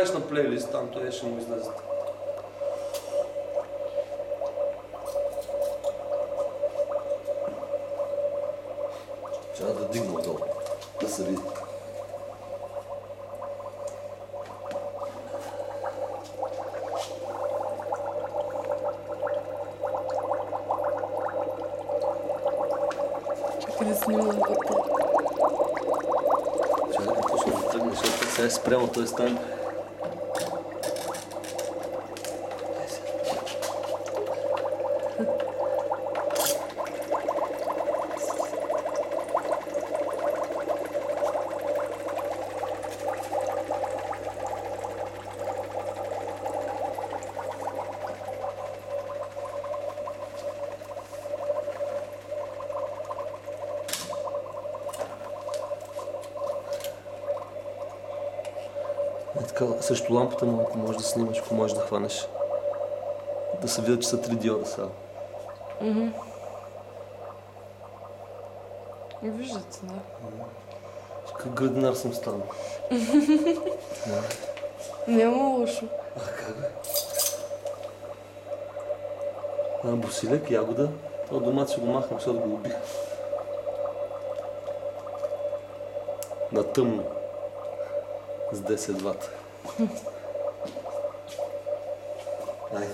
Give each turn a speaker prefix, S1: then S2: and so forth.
S1: добавиш на плейлист, там той ще му излезе. Трябва да дигна отдолу, да се види.
S2: Чакай да снимам като...
S1: Чакай да пусна да тръгне, защото сега е спрямо този стан. Е така, също лампата му, ако можеш да снимаш, ако можеш да хванеш. Да се видят, че са 3 диода сега.
S2: Виждате, да.
S1: Как градинар съм станал.
S2: Няма лошо.
S1: А как бе? Босилек, ягода. Това домат ще го махам, защото го убих. На тъмно. С 10 вата. Айде.